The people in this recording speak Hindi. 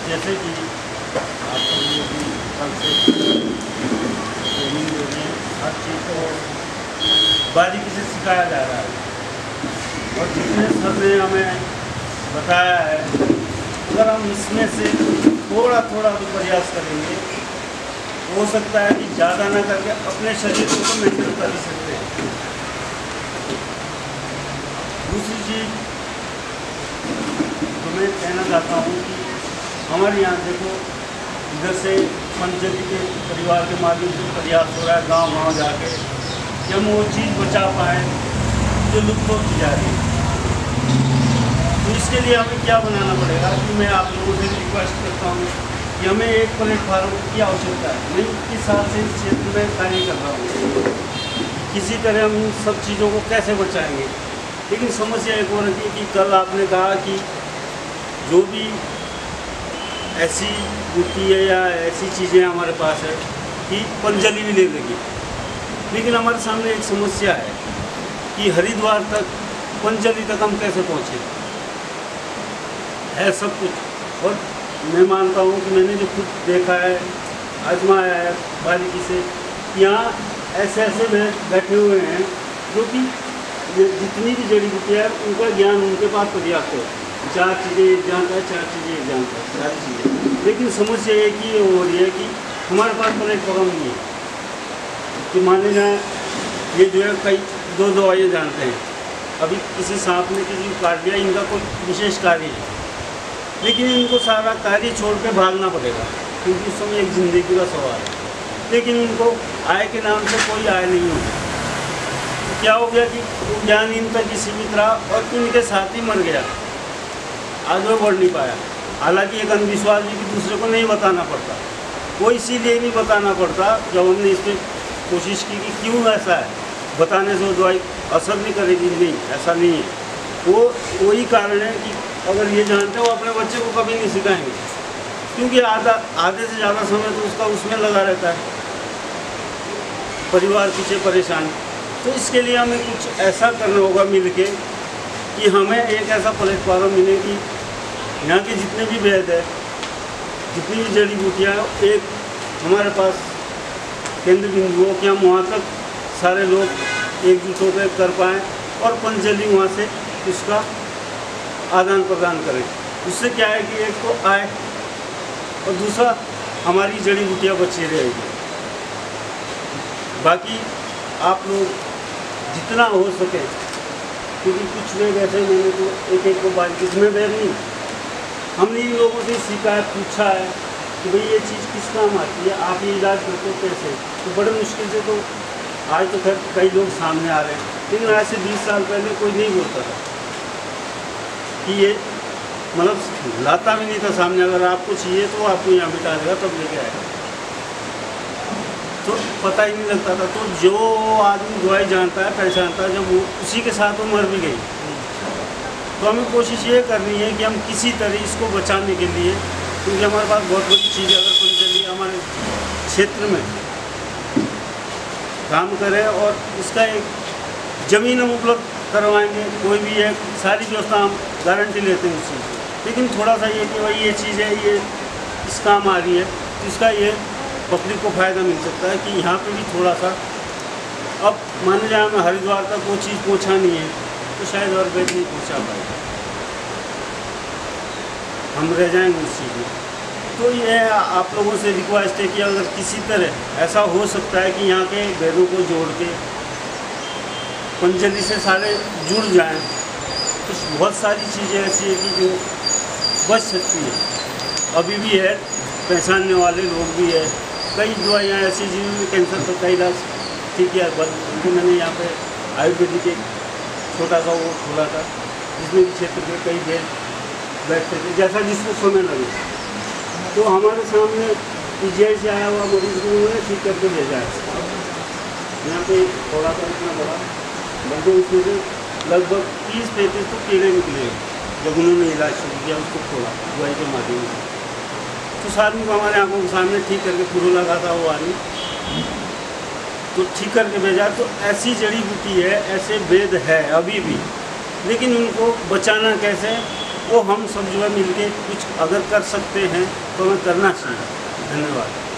जैसे कि आपको ये भी कल से ट्रेनिंग दे रही है, हर चीज़ को बारीकी से सिखाया जा रहा है और जितने सर ने हमें बताया है, अगर हम इसमें से थोड़ा थोड़ा भी प्रयास करेंगे, हो सकता है कि ज़्यादा ना करके अपने शरीर को तो मेंटेन कर ही सकते हैं। दूसरी चीज़ तो मैं कहना चाहता हूँ कि हमारे यहाँ देखो, इधर से पंचजी के परिवार के माध्यम से प्रयास हो रहा है गांव-गांव जाके कि हम वो चीज़ बचा पाएँ जो लुप्त होती जा रही है। तो इसके लिए हमें क्या बनाना पड़ेगा कि मैं आप लोगों से रिक्वेस्ट करता हूँ कि हमें एक प्लेटफार्म की आवश्यकता है। मैं 21 साल से इस क्षेत्र में कार्य कर रहा हूँ, किसी तरह हम इन सब चीज़ों को कैसे बचाएंगे। लेकिन समस्या एक और रहती है कि कल आपने कहा कि जो भी ऐसी गुत्ती है या ऐसी चीज़ें हमारे पास है कि पंचजलि भी ले लेगी, लेकिन हमारे सामने एक समस्या है कि हरिद्वार तक पंचजलि तक हम कैसे पहुँचे। है सब कुछ, और मैं मानता हूँ कि मैंने जो खुद देखा है, आजमाया है बारीकी से, यहाँ ऐसे ऐसे बैठे हुए हैं जो कि जितनी भी जड़ी बूटियाँ है उनका ज्ञान उनके पास पर्याप्त है। 4 चीज़ें जानता है, 4 चीज़ें जानता है, सारी चीज़ें। लेकिन समस्या एक ही हो रही है कि हमारे पास प्लेटफॉर्म नहीं है कि माने जाए ये जो है कई 2 दवाइयाँ जानते हैं, अभी किसी सांप ने किसी को काट दिया, इनका कोई विशेष कार्य है, लेकिन इनको सारा कार्य छोड़ के भागना पड़ेगा क्योंकि इस समय एक ज़िंदगी का सवाल है। लेकिन उनको आय के नाम से कोई आय नहीं होती। तो क्या हो गया कि ज्ञान इन तक ही सीमित रहा और इनके साथ ही मर गया, आगे बढ़ नहीं पाया। हालांकि एक अंधविश्वास भी कि दूसरे को नहीं बताना पड़ता, वो इसीलिए नहीं बताना पड़ता जब हमने इस पर कोशिश की कि क्यों ऐसा है, बताने से वो दवाई असर नहीं करेगी, नहीं ऐसा नहीं है। वो वही कारण है कि अगर ये जानते हो अपने बच्चे को कभी नहीं सिखाएंगे, क्योंकि आधे से ज़्यादा समय तो उसका उसमें लगा रहता है, परिवार पीछे परेशान। तो इसके लिए हमें कुछ ऐसा करना होगा मिल के कि हमें एक ऐसा प्लेटफॉर्म मिले कि यहाँ के जितने भी वैद्य है, जितनी भी जड़ी बूटियाँ हैं, एक हमारे पास केंद्र बिंदु हो कि हम वहाँ तक सारे लोग एकजुट होकर कर पाएँ और पंचजलि वहाँ से उसका आदान प्रदान करें। उससे क्या है कि एक तो आय और दूसरा हमारी जड़ी बूटियाँ बची रहेगी। बाकी आप लोग जितना हो सके, क्योंकि कुछ लोग ऐसे मैंने तो एक को बात इसमें बैर नहीं, हमने इन लोगों से सीखा है, पूछा है कि भाई ये चीज़ किस काम आती है, आप ये इलाज करते हो कैसे। तो बड़े मुश्किल से, तो आज तो खैर कई लोग सामने आ रहे हैं, लेकिन आज से 20 साल पहले कोई नहीं बोलता था कि ये मतलब लाता भी नहीं था सामने, अगर आपको चाहिए तो आपको यहाँ बिठा देगा तब लेके आएगा, तो पता ही नहीं लगता था। तो जो आदमी दवाई जानता है, पहचानता है, जब वो उसी के साथ वो मर भी गई। तो हमें कोशिश ये करनी है कि हम किसी तरह इसको बचाने के लिए, क्योंकि हमारे पास बहुत बड़ी चीज़ अगर पंचजलि हमारे क्षेत्र में काम करे और इसका एक ज़मीन हम उपलब्ध करवाएंगे, कोई भी है, सारी व्यवस्था हम गारंटी लेते हैं उस चीज़ की। लेकिन थोड़ा सा ये कि भाई ये चीज़ है, ये इस काम आ रही है, तो इसका ये पब्लिक को फ़ायदा मिल सकता है कि यहाँ पे भी थोड़ा सा, अब मान लिया हमें हरिद्वार तक वो चीज़ पहुँचानी है तो शायद और वैद्य नहीं पहुँचा पाएगा, हम रह जाएंगे उस चीज़ में। तो ये आप लोगों से रिक्वेस्ट है कि अगर किसी तरह ऐसा हो सकता है कि यहाँ के वैद्यों को जोड़ के पंचजलि से सारे जुड़ जाएं, तो बहुत सारी चीज़ें ऐसी है कि जो बच सकती है। अभी भी है, पहचानने वाले लोग भी है, कई दवाइयाँ ऐसी जिनमें कैंसर का कई इलाज ठीक है। बल्कि मैंने यहाँ पे आयुर्वेदिक एक छोटा सा वो खोला था, जिसमें भी क्षेत्र के कई वैद्य बैठते थे, जैसा जिसको समय लगे। तो हमारे सामने पीजीआई से आया हुआ मरीज को उन्होंने ठीक करके भेजा है। यहाँ पे थोड़ा सा इतना बड़ा, बल्कि उसमें से लगभग 30-35 तो कीड़े निकले जब उन्होंने इलाज शुरू किया, उसको खोला दवाई के माध्यम से। तो आदमी को हमारे आंखों के सामने ठीक करके पुरो लगा था वो आदमी, तो ठीक करके भेजा। तो ऐसी जड़ी बूटी है, ऐसे वेद है अभी भी, लेकिन उनको बचाना कैसे, वो हम सब जो है मिलके कुछ अगर कर सकते हैं तो हमें करना चाहिए। धन्यवाद।